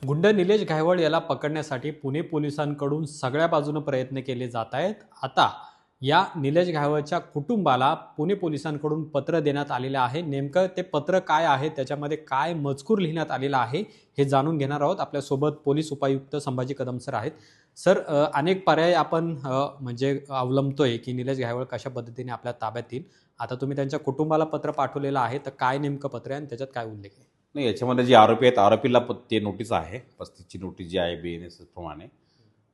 गुंड निलेश घायवळ याला पकडण्यासाठी पुणे पोलिसांकडून सगळ्या बाजूने प्रयत्न केले जात आहेत। आता या निलेश घायवळच्या कुटुंबाला पुणे पोलिसांकडून पत्र देण्यात आलेले आहे। नेमकं ते पत्र काय आहे, त्याच्यामध्ये काय मजकूर लिहिण्यात आलेला आहे हे जाणून घेणार आहोत। आपल्यासोबत पोलीस उपायुक्त संभाजी कदम सर आहेत। सर, अनेक पर्याय आपण म्हणजे अवलंबतोय की निलेश घायवळ कशा पद्धतीने आपल्या ताब्यात येईल। आता तुम्ही त्यांच्या कुटुंबाला पत्र पाठवलेलं आहे, तर काय नेमकं पत्र आहे आणि त्याच्यात काय उल्लेख आहे? नाही, याच्यामध्ये जे आरोपी आहेत, आरोपीला ते नोटीस आहे, 35ची नोटीस जी आहे BNSS प्रमाणे.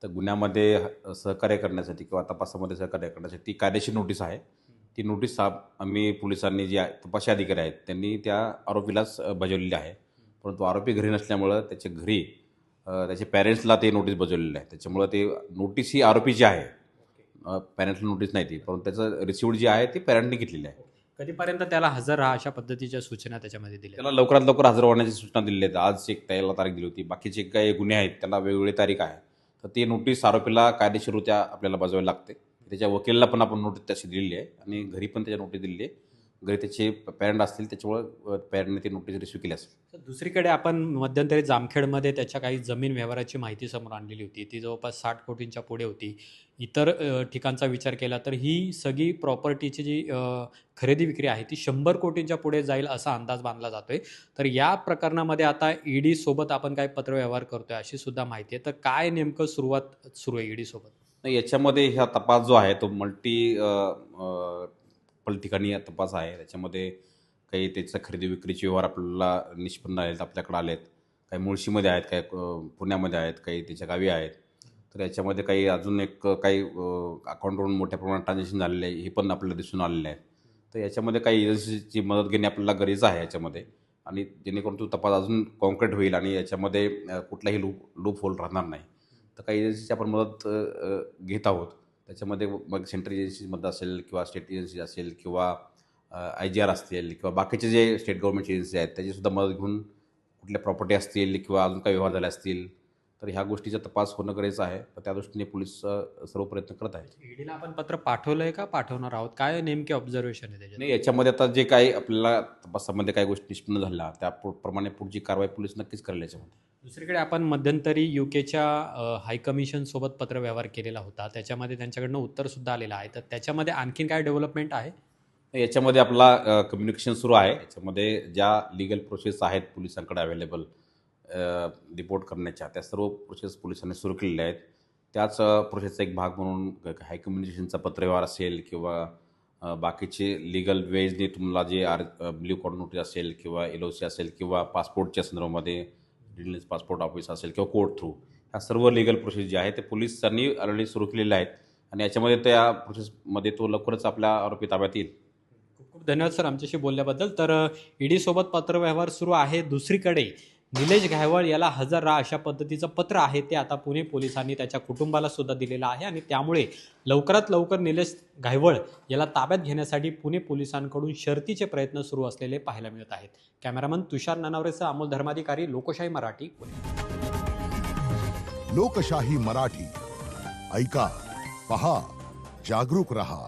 तर गुन्ह्यामध्ये सहकार्य करण्यासाठी किंवा तपासामध्ये सहकार्य करण्यासाठी ती कायदेशीर नोटीस आहे. ती नोटीस आम्ही पोलिसांनी जे तपासी अधिकारी आहेत त्यांनी त्या आरोपीलाच बजावलेली आहे. परंतु आरोपी घरी नसल्यामुळं त्याच्या घरी त्याच्या पॅरेंट्सला ते नोटीस बजावलेलं आहे. त्याच्यामुळं ते नोटीस ही आरोपीची आहे, पॅरेंट्सला नोटीस नाही ती, परंतु त्याचं रिसिव्ड जी आहे ती पॅरेंटने घेतलेली आहे. कधीपर्यंत त्याला हजर राहा अशा पद्धतीच्या सूचना त्याच्यामध्ये दिल्या? त्याला लवकरात लवकर हजर होण्याची सूचना दिली आहेत. आज एक त्याला तारीख दिली होती, बाकीचे काही गुन्हे आहेत त्याला वेगवेगळी तारीख आहे. तर ती नोटीस आरोपीला कायदेशीररित्या आपल्याला बजावावी लागते. त्याच्या वकिलाला पण आपण नोटीस तशी दिलेली आहे आणि घरी पण त्याच्या नोटीस दिलेली आहे. घरी त्याचे पॅरेंट असतील, त्याच्यामुळं पॅरेंटने ती नोटीस रिसिव्ह केली असेल. तर दुसरीकडे आपण मध्यंतरी जामखेडमध्ये त्याच्या काही जमीन व्यवहाराची माहिती समोर आणलेली होती। ती जवळपास 60 कोटींच्या पुढे होती। इतर ठिकाणचा विचार केला तर ही सगळी प्रॉपर्टीची जी खरेदी विक्री आहे ती 100 कोटींच्या पुढे जाईल असा अंदाज बांधला जातोय। तर या प्रकरणामध्ये आता ईडी सोबत आपण काय पत्रव्यवहार करतोय अशी सुद्धा माहिती आहे। तर काय नेमकं सुरू आहे ईडी सोबत? नाही, याच्यामध्ये हा तपास जो आहे तो पल ठिकाणी तपास आहे. त्याच्यामध्ये काही त्याचा खरेदी विक्रीचे व्यवहार आपल्याला निष्पन्न आहेत, आपल्याकडे आलेत. काही मुळशीमध्ये आहेत, काही पुण्यामध्ये आहेत, काही त्याच्या गावी आहेत. तर याच्यामध्ये काही अजून एक काही अकाउंटवरून मोठ्या प्रमाणात ट्रान्झॅक्शन झालेले आहे, हे पण आपल्याला दिसून आलेलं आहे. तर याच्यामध्ये काही एजन्सीची मदत घेणे आपल्याला गरजेचं आहे याच्यामध्ये, आणि जेणेकरून तो तपास अजून कॉन्क्रीट होईल आणि याच्यामध्ये कुठलाही लूप होल राहणार नाही. तर काही एजन्सीची आपण मदत घेत आहोत. त्याच्यामध्ये मग सेंट्रल एजन्सीची मदत असेल किंवा स्टेट एजन्सी असेल किंवा IGR असतील किंवा बाकीचे जे स्टेट गव्हर्नमेंटची एजन्सी आहेत त्याचीसुद्धा मदत घेऊन कुठल्या प्रॉपर्टी असतील किंवा अजून काही व्यवहार झाले असतील तर ह्या गोष्टीचा तपास होणं गरजेचं आहे. तर त्या दृष्टीने पोलीस सर्व प्रयत्न करत आहेत. ईडीला आपण पत्र पाठवलंय का पाठवणार आहोत? काय नेमके ऑब्झर्वेशन आहे त्याच्यात? नाही, याच्यामध्ये आता जे काही आपल्याला तपासामध्ये काही गोष्टी निष्पन्न झाल्या त्याप्रमाणे पुढची कारवाई पोलीस नक्कीच करेल याच्यामध्ये. दुसरीकडे आपण मध्यंतरी युकेच्या हायकमिशन सोबत पत्रव्यवहार केलेला होता, त्याच्यामध्ये त्यांच्याकडनं उत्तरसुद्धा आलेलं आहे। तर त्याच्यामध्ये आणखीन काय डेव्हलपमेंट आहे? याच्यामध्ये आपला कम्युनिकेशन सुरू आहे. याच्यामध्ये ज्या लिगल प्रोसेस आहेत पोलिसांकडे अवेलेबल रिपोर्ट करण्याच्या, त्या सर्व प्रोसेस पोलिसांनी सुरू केलेल्या आहेत. त्याच प्रोसेसचा एक भाग म्हणून हाय कम्युनिकेशनचा पत्रव्यवहार असेल किंवा बाकीचे लिगल वेजने तुम्हाला जे ब्ल्यू कॉर्ड नोटीस असेल किंवा LOC असेल किंवा पासपोर्टच्या संदर्भामध्ये डिटेल्स पासपोर्ट ऑफिस असेल किंवा कोर्ट थ्रू, ह्या सर्व लिगल प्रोसेस जे आहे ते पोलिसांनी ऑलरेडी सुरू केलेल्या आहेत आणि याच्यामध्ये त्या प्रोसेसमध्ये तो लवकरच आपल्या आरोपी ताब्यात येईल. खूप खूप धन्यवाद सर आमच्याशी बोलल्याबद्दल। तर ईडी सोबत पत्रव्यवहार सुरू आहे। दुसरीकडे निलेश घायवळ याला हजर राहा अशा पद्धतीचं पत्र आहे ते आता पुणे पोलिसांनी त्याच्या कुटुंबाला सुद्धा दिलेलं आहे आणि त्यामुळे लवकरात लवकर निलेश घायवळ याला ताब्यात घेण्यासाठी पुणे पोलिसांकडून शर्थीचे प्रयत्न सुरू असलेले पाहायला मिळत आहेत। कॅमेरामन तुषार ननावरेसह अमोल धर्माधिकारी, लोकशाही मराठी, पुणे। लोकशाही मराठी, ऐका, पहा, जागरूक रहा।